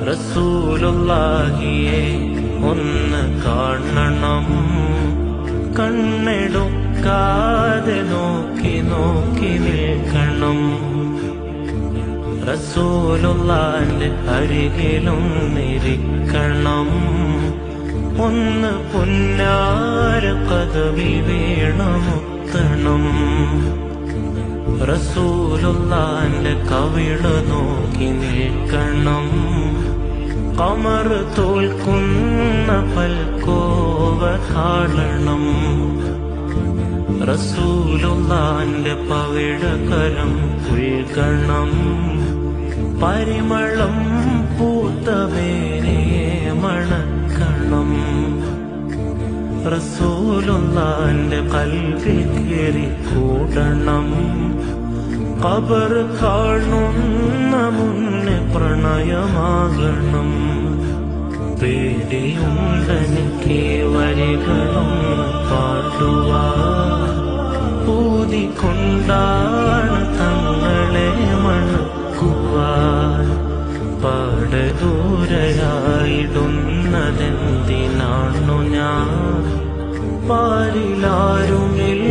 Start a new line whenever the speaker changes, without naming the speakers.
റസൂലുള്ളാഹിയെ ഒന്ന് കാണണം, കണ്ണെടുക്കാതെ നോക്കി നോക്കി നിൽക്കണം. റസൂലുള്ളാന്റെ അരികിലൊന്നിരിക്കണം, ഒന്ന് പുന്നാര പദവി വീണമുത്തണം. റസൂലുള്ളാന്റെ കവിള് നോക്കി നിൽക്കണം, ഖമർ തോൽക്കുന്ന പൽക്കോവ കാണണം. റസൂലുള്ളാന്റെ പവിഴകരം പുൽകണം, പരിമളം പൂത്തമേനിയെ മണക്കണം. റസൂലുള്ളാന്റെ ഖൽബിൽ കേറി കൂടണം, ഖബർ കാണുന്ന മുന്നേ പ്രണയമാകണം. പേടിയുണ്ടെനിക്ക് വരികളൊന്ന് പാടുവാൻ, ഊതിക്കൊണ്ടാണ് തങ്ങളെ മണക്കുവാൻ. പാടെ ദൂരയായിടുന്നതെന്തിനാണു ഞാൻ, പാരിലാരുമില്ല